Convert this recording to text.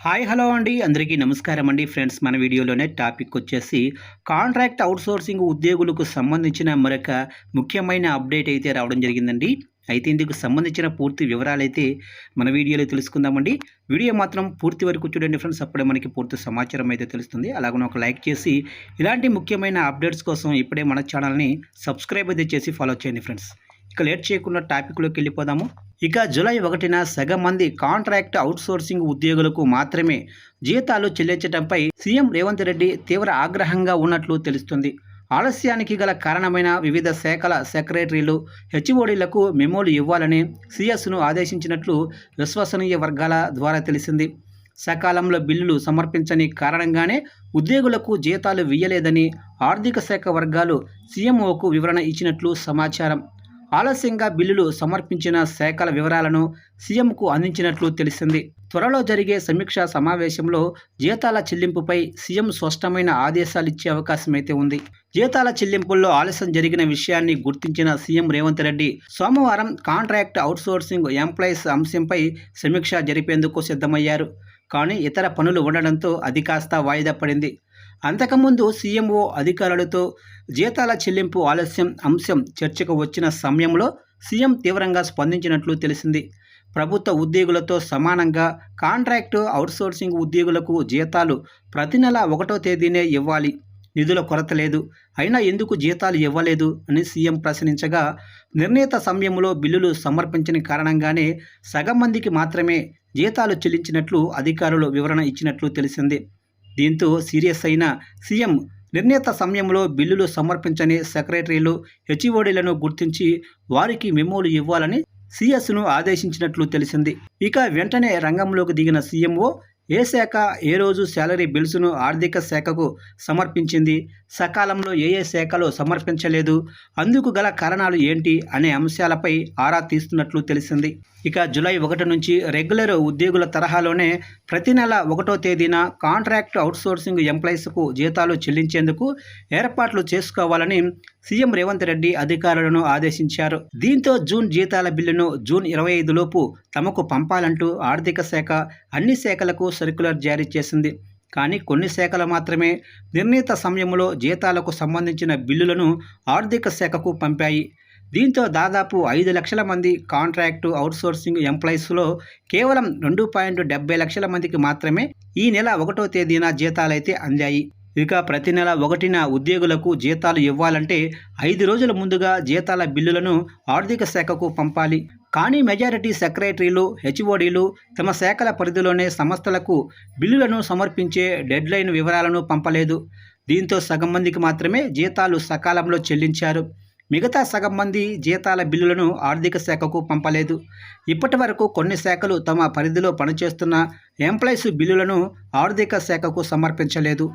Hi hello అండి అందరికీ నమస్కారం అండి ఫ్రెండ్స్. మన వీడియోలోనే టాపిక్ వచ్చేసి కాంట్రాక్ట్ అవుట్సోర్సింగ్ ఉద్యోగులకు సంబంధించిన మరొక ముఖ్యమైన అప్డేట్ అయితే రావడం జరిగిందండి. అయితే ఇందుకు సంబంధించిన పూర్తి వివరాలైతే మన వీడియోలో తెలుసుకుందామండి. వీడియో మాత్రం పూర్తి వరకు చూడండి ఫ్రెండ్స్, అప్పుడే మనకి పూర్తి సమాచారం అయితే తెలుస్తుంది. అలాగే ఒక లైక్ చేసి ఇలాంటి ముఖ్యమైన అప్డేట్స్ కోసం ఇప్పుడే మన ఛానల్ని సబ్స్క్రైబ్ అయితే చేసి ఫాలో చేయండి ఫ్రెండ్స్. ఇక లేట్ చేయకుండా టాపిక్లోకి వెళ్ళిపోదాము. ఇక జూలై 1న సగం మంది కాంట్రాక్ట్ అవుట్సోర్సింగ్ ఉద్యోగులకు మాత్రమే జీతాలు చెల్లించడంపై సీఎం రేవంత్ రెడ్డి తీవ్ర ఆగ్రహంగా ఉన్నట్లు తెలుస్తుంది. ఆలస్యానికి గల కారణమైన వివిధ శాఖల సెక్రటరీలు, హెచ్ఓడీలకు మెమోలు ఇవ్వాలని సీఎస్ను ఆదేశించినట్లు విశ్వసనీయ వర్గాల ద్వారా తెలిసింది. సకాలంలో బిల్లులు సమర్పించని కారణంగానే ఉద్యోగులకు జీతాలు వేయలేదని ఆర్థిక శాఖ వర్గాలు సీఎంఓకు వివరణ ఇచ్చినట్లు సమాచారం. ఆలస్యంగా బిల్లులు సమర్పించిన శాఖల వివరాలను సీఎంకు అందించినట్లు తెలిసింది. త్వరలో జరిగే సమీక్షా సమావేశంలో జీతాల చెల్లింపుపై సీఎం స్పష్టమైన ఆదేశాలిచ్చే అవకాశం అయితే ఉంది. జీతాల చెల్లింపుల్లో ఆలస్యం జరిగిన విషయాన్ని గుర్తించిన సీఎం రేవంత్ రెడ్డి సోమవారం కాంట్రాక్ట్ అవుట్సోర్సింగ్ ఎంప్లాయీస్ అంశంపై సమీక్ష జరిపేందుకు సిద్ధమయ్యారు. కానీ ఇతర పనులు ఉండడంతో అది కాస్త వాయిదా పడింది. అంతకుముందు సీఎంఓ అధికారులతో జీతాల చెల్లింపు ఆలస్యం అంశం చర్చకు వచ్చిన సమయంలో సీఎం తీవ్రంగా స్పందించినట్లు తెలిసింది. ప్రభుత్వ ఉద్యోగులతో సమానంగా కాంట్రాక్టు అవుట్సోర్సింగ్ ఉద్యోగులకు జీతాలు ప్రతి నెల 1వ తేదీనే ఇవ్వాలి. నిధుల కొరత లేదు, అయినా ఎందుకు జీతాలు ఇవ్వలేదు అని సీఎం ప్రశ్నించగా, నిర్ణీత సమయంలో బిల్లులు సమర్పించని కారణంగానే సగం మందికి మాత్రమే జీతాలు చెల్లించినట్లు అధికారులు వివరణ ఇచ్చినట్లు తెలిసింది. దీంతో సీరియస్ అయిన సీఎం నిర్ణీత సమయంలో బిల్లులు సమర్పించని సెక్రటరీలు, హెచ్ఓడీలను గుర్తించి వారికి మెమోలు ఇవ్వాలని సీఎస్ను ఆదేశించినట్లు తెలిసింది. ఇక వెంటనే రంగంలోకి దిగిన సీఎంఓ ఏ శాఖ ఏ రోజు శాలరీ బిల్స్ను ఆర్థిక శాఖకు సమర్పించింది, సకాలంలో ఏ శాఖలో సమర్పించలేదు, అందుకు గల కారణాలు ఏంటి అనే అంశాలపై ఆరా తీస్తున్నట్లు తెలిసింది. ఇక జూలై 1 నుంచి రెగ్యులర్ ఉద్యోగుల తరహాలోనే ప్రతి నెల 1వ తేదీన కాంట్రాక్ట్ అవుట్సోర్సింగ్ ఎంప్లాయీస్కు జీతాలు చెల్లించేందుకు ఏర్పాట్లు చేసుకోవాలని సీఎం రేవంత్ రెడ్డి అధికారులను ఆదేశించారు. దీంతో జూన్ జీతాల బిల్లును జూన్ 25 లోపు తమకు పంపాలంటూ ఆర్థిక శాఖ అన్ని శాఖలకు సర్క్యులర్ జారీ చేసింది. కానీ కొన్ని శాఖలు మాత్రమే నిర్ణీత సమయంలో జీతాలకు సంబంధించిన బిల్లులను ఆర్థిక శాఖకు పంపాయి. దీంతో దాదాపు 5 లక్షల మంది కాంట్రాక్టు అవుట్సోర్సింగ్ ఎంప్లాయీస్లో కేవలం 2.70 లక్షల మందికి మాత్రమే ఈ నెల 1వ తేదీన జీతాలైతే అందాయి. ఇక ప్రతి నెల 1న ఉద్యోగులకు జీతాలు ఇవ్వాలంటే 5 రోజుల ముందుగా జీతాల బిల్లులను ఆర్థిక శాఖకు పంపాలి. కానీ మెజారిటీ సెక్రటరీలు, హెచ్ఓడీలు తమ శాఖల పరిధిలోనే సంస్థలకు బిల్లులను సమర్పించే డెడ్లైన్ వివరాలను పంపలేదు. దీంతో సగం మందికి మాత్రమే జీతాలు సకాలంలో చెల్లించారు. మిగతా సగం మంది జీతాల బిల్లులను ఆర్థిక శాఖకు పంపలేదు. ఇప్పటి వరకు కొన్ని శాఖలు తమ పరిధిలో పనిచేస్తున్న ఎంప్లాయీస్ బిల్లులను ఆర్థిక శాఖకు సమర్పించలేదు.